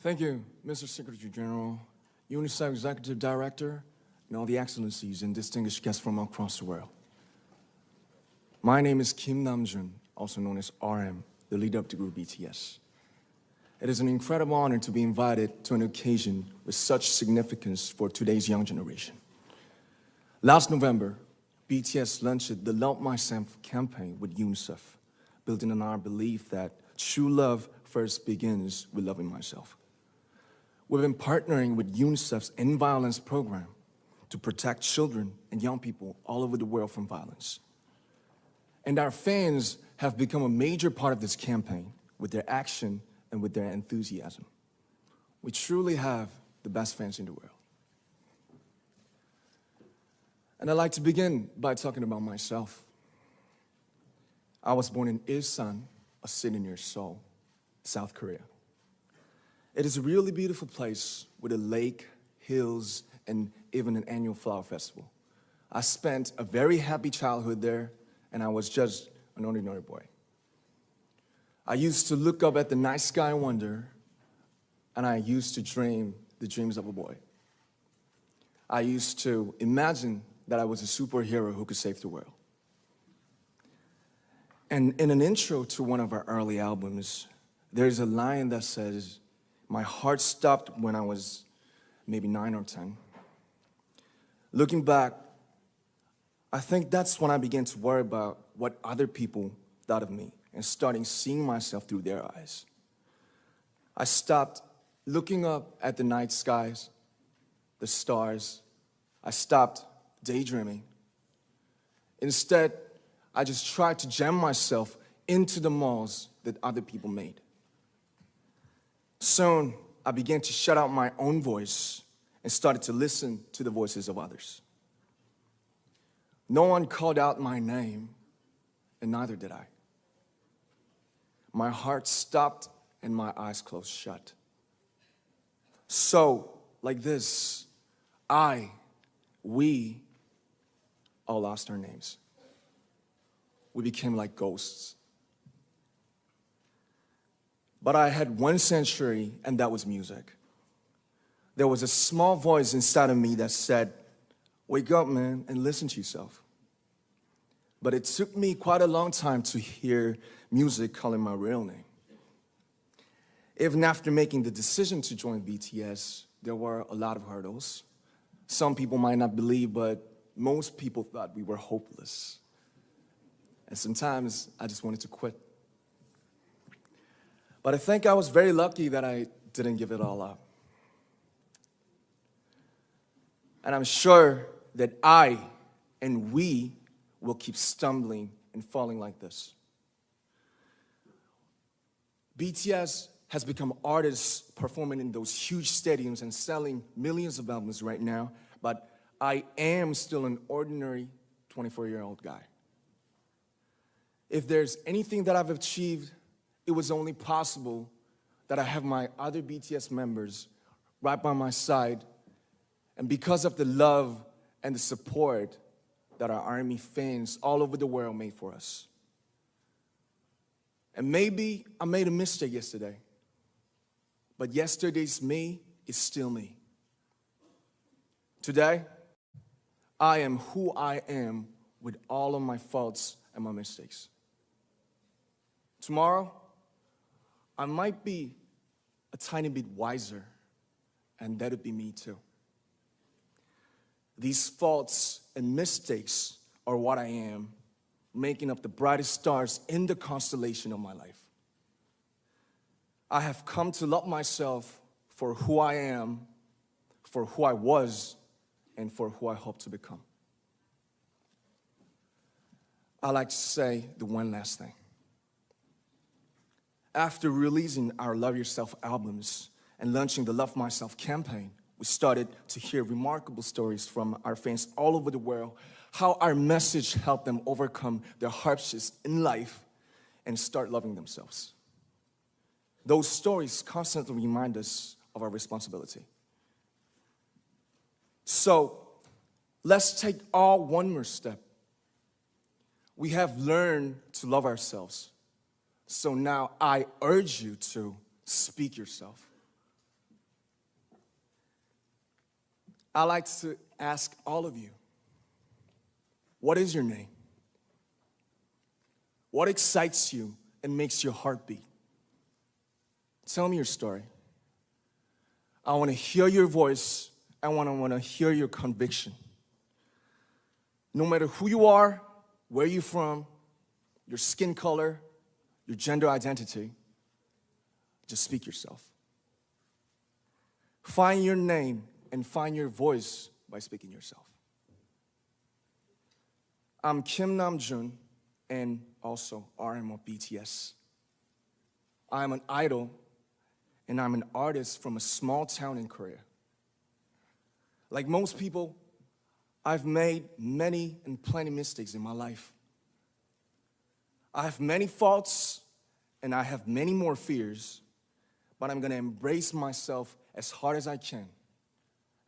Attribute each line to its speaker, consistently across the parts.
Speaker 1: Thank you, Mr. Secretary General, UNICEF Executive Director, and all the excellencies and distinguished guests from across the world. My name is Kim Namjoon, also known as RM, the leader of the group BTS. It is an incredible honor to be invited to an occasion with such significance for today's young generation. Last November, BTS launched the Love Myself campaign with UNICEF, building on our belief that true love first begins with loving myself. We've been partnering with UNICEF's End Violence program to protect children and young people all over the world from violence. And our fans have become a major part of this campaign with their action and with their enthusiasm. We truly have the best fans in the world. And I'd like to begin by talking about myself. I was born in Ilsan, a city near Seoul, South Korea. It is a really beautiful place with a lake, hills, and even an annual flower festival. I spent a very happy childhood there, and I was just an ordinary boy. I used to look up at the night sky and wonder, and I used to dream the dreams of a boy. I used to imagine that I was a superhero who could save the world. And in an intro to one of our early albums, there's a line that says, "My heart stopped when I was maybe 9 or 10. Looking back, I think that's when I began to worry about what other people thought of me and starting seeing myself through their eyes. I stopped looking up at the night skies, the stars. I stopped daydreaming. Instead, I just tried to jam myself into the malls that other people made. Soon, I began to shut out my own voice and started to listen to the voices of others. No one called out my name, and neither did I. My heart stopped and my eyes closed shut. So, like this, we all lost our names. We became like ghosts. But I had one sanctuary, and that was music. There was a small voice inside of me that said, "Wake up, man, and listen to yourself." But it took me quite a long time to hear music calling my real name. Even after making the decision to join BTS, there were a lot of hurdles. Some people might not believe, but most people thought we were hopeless. And sometimes I just wanted to quit. But I think I was very lucky that I didn't give it all up. And I'm sure that I and we will keep stumbling and falling like this. BTS has become artists performing in those huge stadiums and selling millions of albums right now, but I am still an ordinary 24-year-old guy. If there's anything that I've achieved, it was only possible that I have my other BTS members right by my side, and because of the love and the support that our ARMY fans all over the world made for us. And maybe I made a mistake yesterday, but yesterday's me is still me. Today, I am who I am with all of my faults and my mistakes. Tomorrow, I might be a tiny bit wiser, and that would be me too. These faults and mistakes are what I am, making up the brightest stars in the constellation of my life. I have come to love myself for who I am, for who I was, and for who I hope to become. I like to say the one last thing. After releasing our Love Yourself albums and launching the Love Myself campaign, we started to hear remarkable stories from our fans all over the world, how our message helped them overcome their hardships in life and start loving themselves. Those stories constantly remind us of our responsibility. So, let's take all one more step. We have learned to love ourselves. So now I urge you to speak yourself. I like to ask all of you, what is your name? What excites you and makes your heart beat? Tell me your story. I want to hear your voice. I want to hear your conviction. No matter who you are, where you're from, your skin color, your gender identity, just speak yourself. Find your name and find your voice by speaking yourself. I'm Kim Namjoon and also RM of BTS. I'm an idol and I'm an artist from a small town in Korea. Like most people, I've made many and plenty mistakes in my life. I have many faults and I have many more fears, but I'm gonna embrace myself as hard as I can.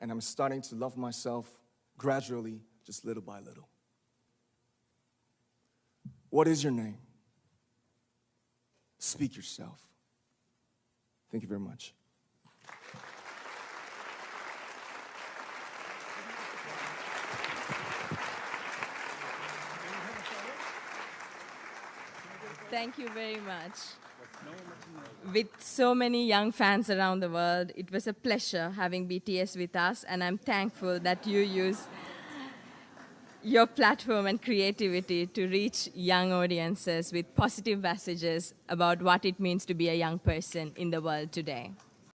Speaker 1: And I'm starting to love myself gradually, just little by little. What is your name? Speak yourself. Thank you very much.
Speaker 2: Thank you very much. With so many young fans around the world, it was a pleasure having BTS with us, and I'm thankful that you use your platform and creativity to reach young audiences with positive messages about what it means to be a young person in the world today.